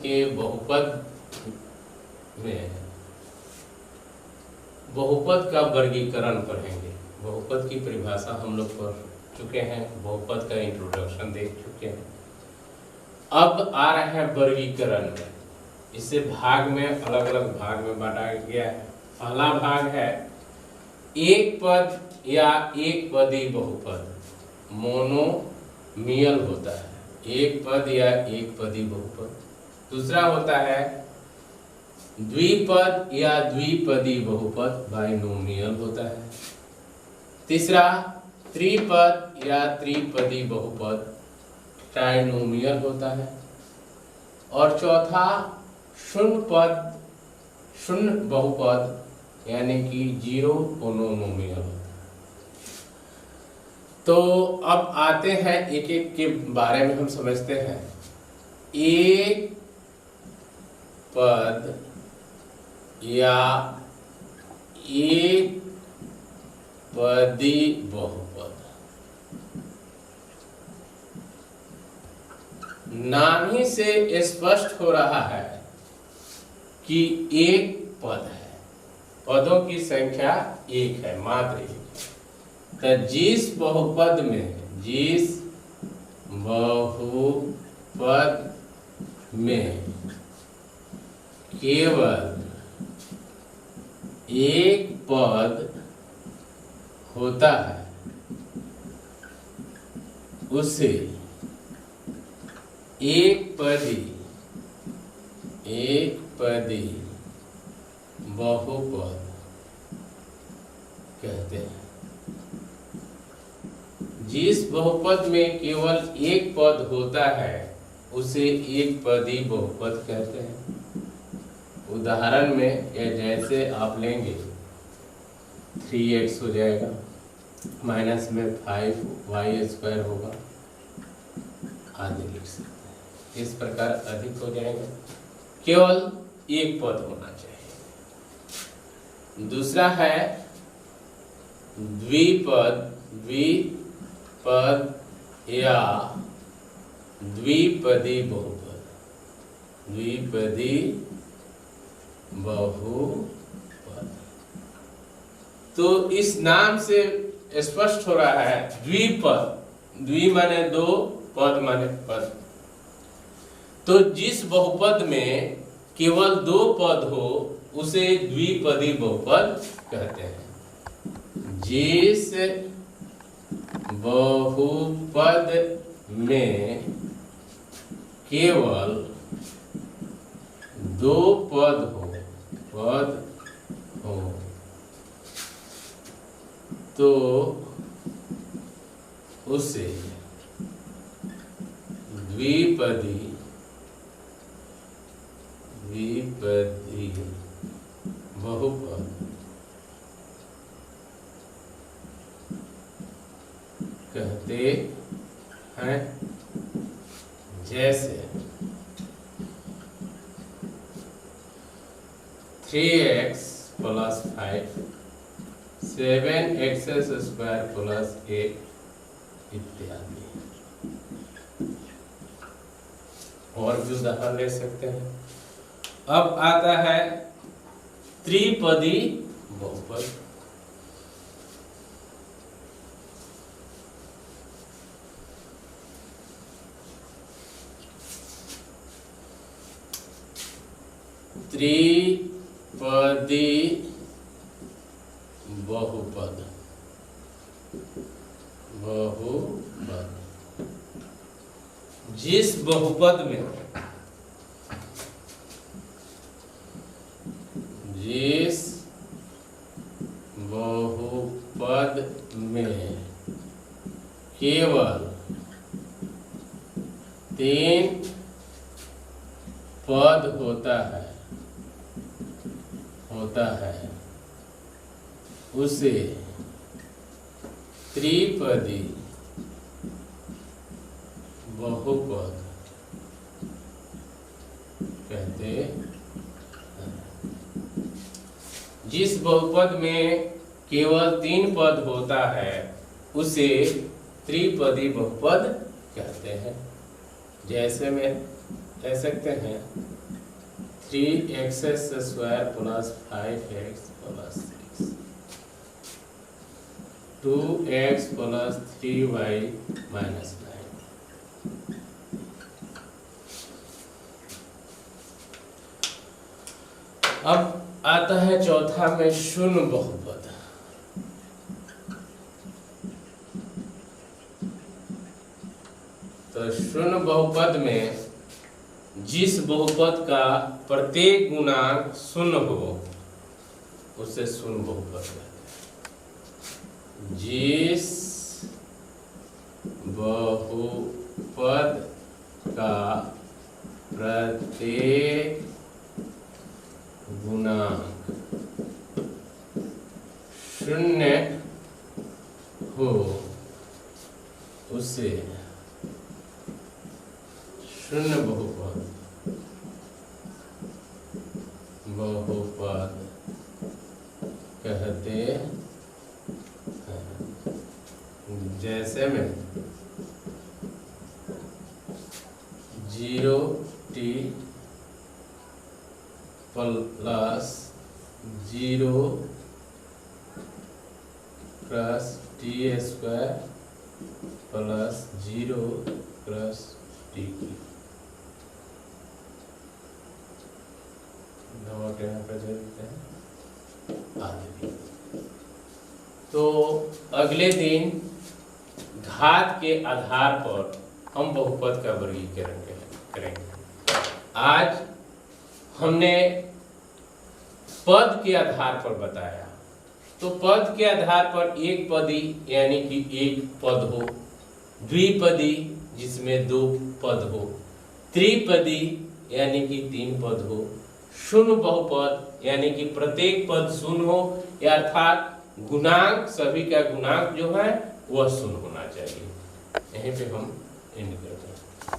के बहुपद में बहुपद का वर्गीकरण पढ़ेंगे। बहुपद की परिभाषा हम लोग पढ़ चुके हैं, बहुपद का इंट्रोडक्शन देख चुके हैं। अब आ रहे हैं वर्गीकरण में। इसे भाग में अलग अलग भाग में बांटा गया है। पहला भाग है एक पद या एक पदी बहुपद, मोनोमियल होता है, एक पद या एक पदी बहुपद। दूसरा होता है द्विपद या द्विपदी बहुपद, बाइनोमियल होता है। तीसरा त्रिपद या त्रिपदी बहुपद, ट्राइनोमियल होता है। और चौथा शून्य बहुपद यानी कि जीरो मोनोमियल होता है। तो अब आते हैं एक एक के बारे में हम समझते हैं। एक पद या एक पदी बहुपद, नाम ही से स्पष्ट हो रहा है कि एक पद है, पदों की संख्या एक है, मात्र एक। तो जिस बहुपद में केवल एक पद होता है उसे एक पदी बहुपद कहते हैं। जिस बहुपद में केवल एक पद होता है उसे एक पदी बहुपद कहते हैं। उदाहरण में जैसे आप लेंगे 3x हो जाएगा, माइनस में 5y² होगा, आदि लिख सकते हैं। इस प्रकार अधिक हो जाएगा, केवल एक पद होना चाहिए। दूसरा है द्विपद या द्विपदी बहुपद, द्विपदी बहुपद। तो इस नाम से स्पष्ट हो रहा है द्विपद, द्वि माने दो, पद माने पद। तो जिस बहुपद में केवल दो पद हो उसे द्विपदी बहुपद कहते हैं। जिस बहुपद में केवल दो पद हो तो उसे द्विपदी बहुपद कहते हैं। जैसे 3x + 5, 7x² + 8 इत्यादि। और भी उदाहरण ले सकते हैं। अब आता है त्रिपदी बहुपद। त्रिपदी बहुपद जिस बहुपद में केवल तीन पद होता है उसे त्रिपदी बहुपद कहते हैं। जिस बहुपद में केवल तीन पद होता है उसे त्रिपदी बहुपद कहते हैं। जैसे में कह सकते हैं 3x² plus 5x plus 6, 2x plus 3y minus 9। अब आता है चौथा में शून्य बहुपद। तो शून्य बहुपद में जिस बहुपद का प्रत्येक गुणांक शून्य हो उसे शून्य बहुपद कहते हैं। जिस बहुपद का प्रत्येक गुणांक शून्य हो उसे शून्य बहुपद कहते हैं। जैसे में 0t plus 0 plus t² plus 0 plus t की नोट यहाँ पे देखते हैं आदि। तो अगले दिन घात के आधार पर हम बहुपद का वर्गीकरण करेंगे। आज हमने पद के आधार पर बताया। तो पद के आधार पर एक पदी यानी कि एक पद हो, द्विपदी जिसमें दो पद हो, त्रिपदी यानी कि तीन पद हो, शून्य बहुपद यानी कि प्रत्येक पद शून्य हो, या अर्थात गुणांक सभी का गुणांक जो है वह शून्य होना चाहिए। यहीं पे हम एंड करते हैं।